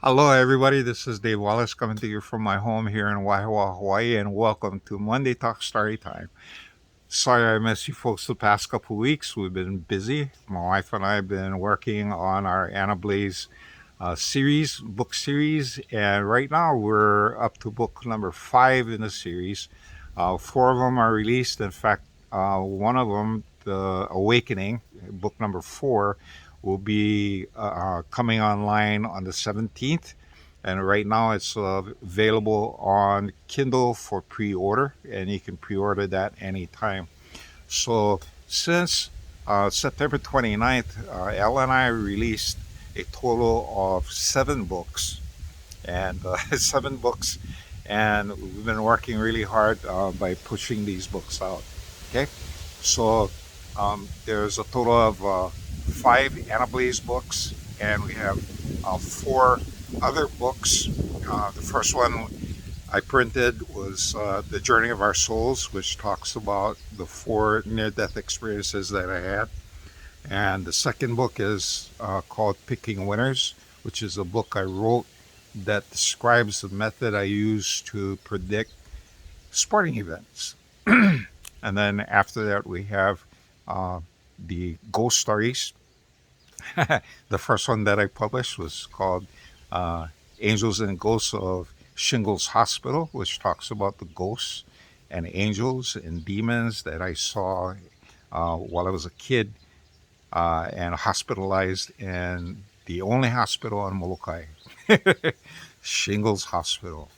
Hello, everybody. This is Dave Wallace coming to you from my home here in Waihawa, Hawaii, and welcome to Monday Talk Story Time. Sorry I missed you folks the past couple of weeks. We've been busy. My wife and I have been working on our Anna Blaze book series, and right now we're up to book number 5 in the series. Four of them are released. In fact, one of them, The Awakening, book number 4, will be coming online on the 17th. And right now it's available on Kindle for pre order, and you can pre order that anytime. So since September 29th, Elle and I released a total of 7 books, and 7 books, and we've been working really hard by pushing these books out. Okay, so there's a total of 5 Anablaze books, and we have 4 other books. The first one I printed was The Journey of Our Souls, which talks about the 4 near-death experiences that I had. And the second book is called Picking Winners, which is a book I wrote that describes the method I use to predict sporting events. And then after that, we have uh, the ghost stories. The first one that I published was called uh, Angels and Ghosts of Shingles Hospital, which talks about the ghosts and angels and demons that I saw while I was a kid and hospitalized in the only hospital in Molokai, Shingles Hospital.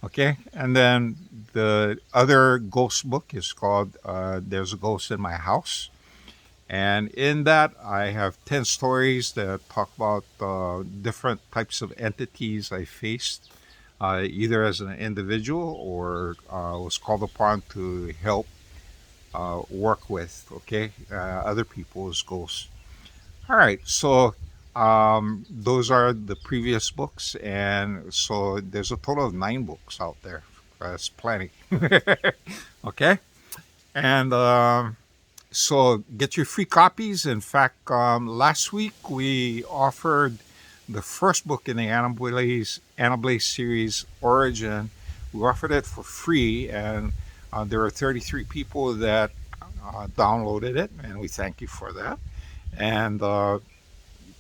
Okay, and then the other ghost book is called There's a Ghost in My House. And in that, I have 10 stories that talk about different types of entities I faced, either as an individual or was called upon to help work with, okay, other people's ghosts. All right, so those are the previous books, and so there's a total of 9 books out there. That's plenty. Okay, and so get your free copies. In fact, last week we offered the first book in the Annablaze series, Origin. We offered it for free, and there were 33 people that downloaded it, and we thank you for that. And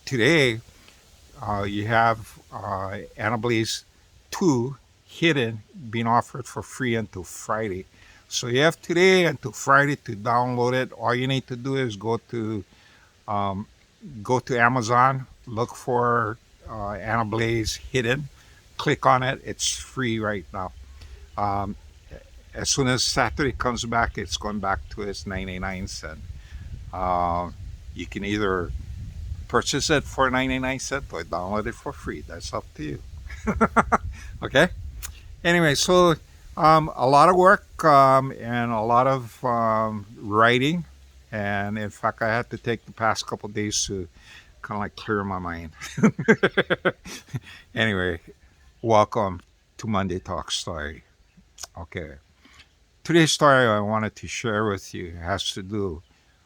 today you have Annablaze 2 hidden being offered for free until Friday. So you have today until Friday to download it. All you need to do is um, go to Amazon, look for Annablaze hidden, click on it. It's free right now. Um, as soon as Saturday comes back, it's going back to its 99 cent. Uh, you can either purchase it for 99 cents or download it for free. That's up to you. Okay. Anyway, so a lot of work and a lot of writing, and in fact, I had to take the past couple of days to kind of like clear my mind. Anyway, welcome to Monday Talk Story. Okay, today's story I wanted to share with you has to do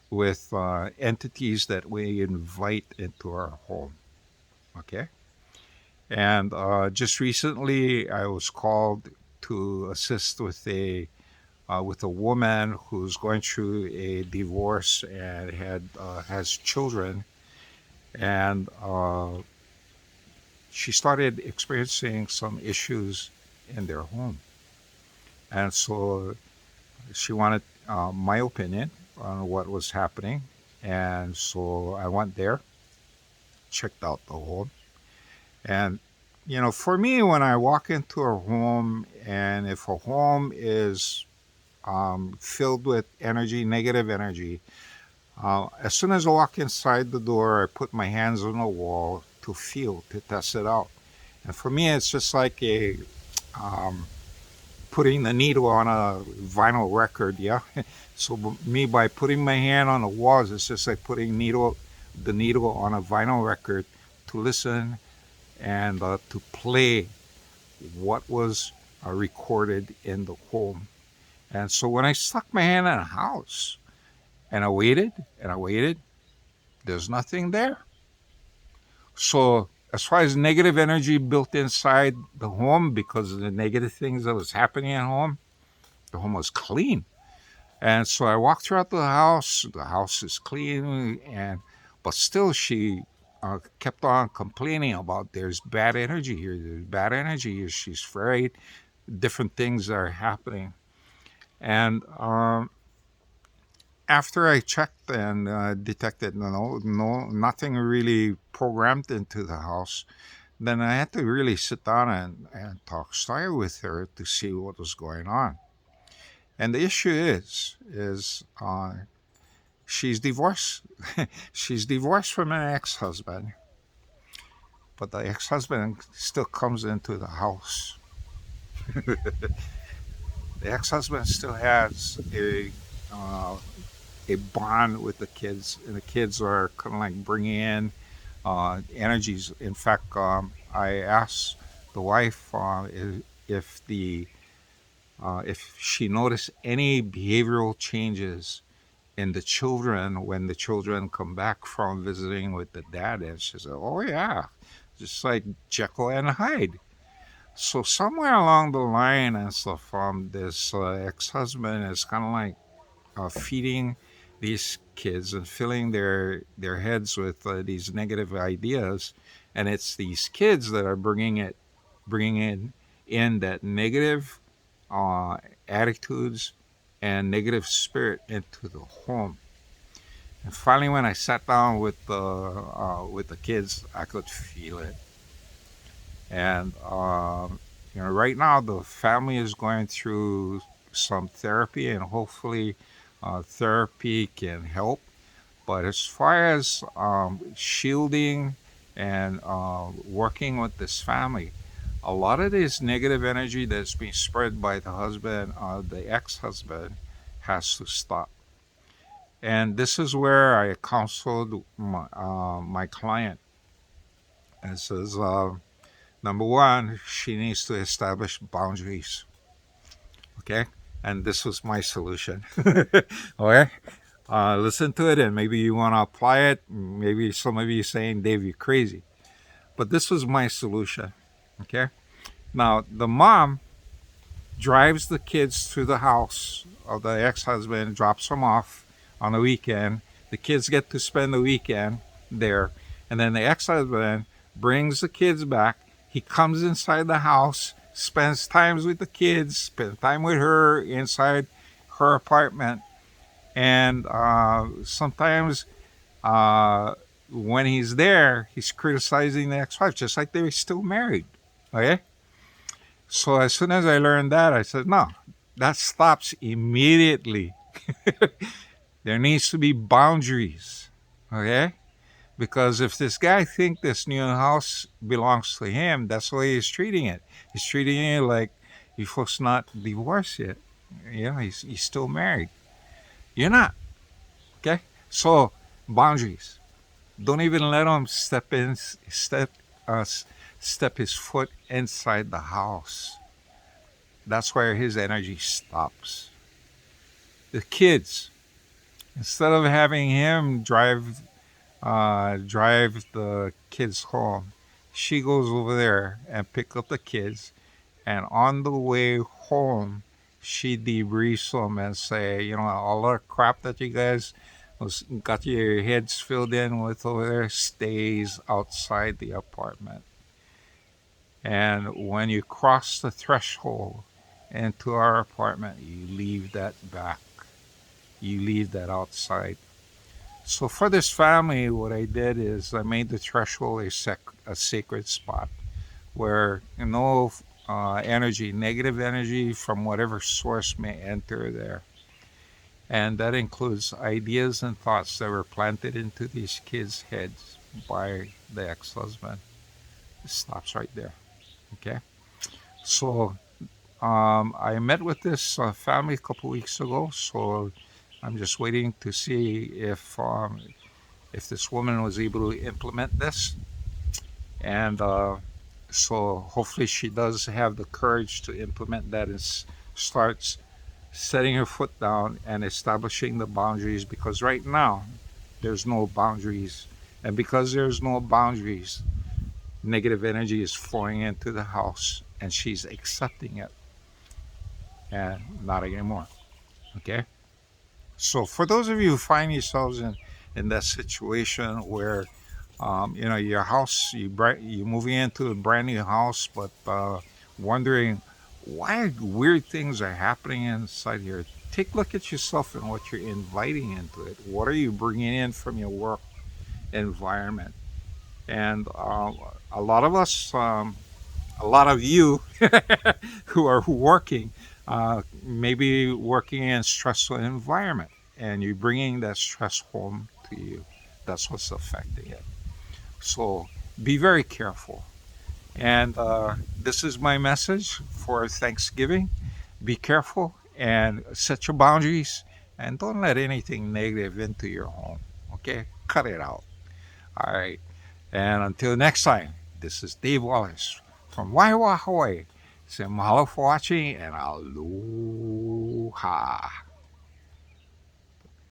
with entities that we invite into our home. Okay, and just recently I was called to assist with a woman who's going through a divorce and has children, and she started experiencing some issues in their home, and so she wanted my opinion on what was happening, and so I went there, checked out the home, and for me, when I walk into a home, and if a home is filled with energy, negative energy, as soon as I walk inside the door, I put my hands on the wall to feel, to test it out. And for me, it's just like a um, putting the needle on a vinyl record. Yeah. So me, by putting my hand on the walls, it's just like putting the needle on a vinyl record to listen and to play what was recorded in the home. And so when I stuck my hand in a house and I waited and I waited, there's nothing there. So as far as negative energy built inside the home because of the negative things that was happening at home, the home was clean. And so I walked throughout the house. The house is clean, and but still she kept on complaining about there's bad energy here. There's bad energy here. She's afraid different things are happening. And after I checked and detected nothing really programmed into the house, then I had to really sit down and talk style with her to see what was going on. And the issue is she's divorced. She's divorced from an ex-husband, but the ex-husband still comes into the house. The ex-husband still has uh, a bond with the kids, and the kids are kind of like bringing in energies. In fact, I asked the wife if she noticed any behavioral changes in the children when the children come back from visiting with the dad, and she said, "Oh yeah, just like Jekyll and Hyde." So somewhere along the line and stuff, this ex-husband is kind of like feeding these kids and filling their heads with these negative ideas, and it's these kids that are bringing in that negative uh, attitudes and negative spirit into the home. And finally, when I sat down with the kids, I could feel it. And right now the family is going through some therapy, and hopefully, therapy can help. But as far as shielding and working with this family, a lot of this negative energy that's being spread by the husband, the ex-husband, has to stop. And this is where I counseled my client and says, number one, she needs to establish boundaries. Okay. And this was my solution. Okay. Listen to it, and maybe you want to apply it. Maybe some of you saying, Dave, you're crazy. But this was my solution. Okay. Now, the mom drives the kids to the house of the ex husband, drops them off on the weekend. The kids get to spend the weekend there. And then the ex husband brings the kids back. He comes inside the house, spends time with the kids, spends time with her inside her apartment. And sometimes uh, when he's there, he's criticizing the ex wife, just like they're still married. Okay? So as soon as I learned that, I said, no, that stops immediately. There needs to be boundaries. Okay? Because if this guy think this new house belongs to him, that's the way he's treating it. He's treating it like you folks not divorced yet. He's still married. You're not. Okay? So boundaries. Don't even let him uh, step his foot inside the house. That's where his energy stops. The kids, instead of having him drive the kids home, she goes over there and pick up the kids, and on the way home, she debriefs them and say, all the crap that you guys got your heads filled in with over there stays outside the apartment. And when you cross the threshold into our apartment, you leave that back. You leave that outside. So for this family, what I did is I made the threshold a sacred spot where no energy, negative energy from whatever source may enter there. And that includes ideas and thoughts that were planted into these kids' heads by the ex-husband. It stops right there. Okay. So I met with this family a couple weeks ago. So I'm just waiting to see if this woman was able to implement this, and so hopefully she does have the courage to implement that and starts setting her foot down and establishing the boundaries, because right now there's no boundaries, and because there's no boundaries, negative energy is flowing into the house and she's accepting it and not anymore. Okay. So for those of you who find yourselves in that situation where your house, you're moving into a brand new house, but wondering why weird things are happening inside here, take a look at yourself and what you're inviting into it. What are you bringing in from your work environment? And a lot of us, a lot of you who are working, maybe working in a stressful environment, and you're bringing that stress home to you. That's what's affecting it. So be very careful. And this is my message for Thanksgiving. Be careful and set your boundaries and don't let anything negative into your home. Okay? Cut it out. All right. And until next time, this is Dave Wallace from Waiwa, Hawaii. Say mahalo for watching and aloha.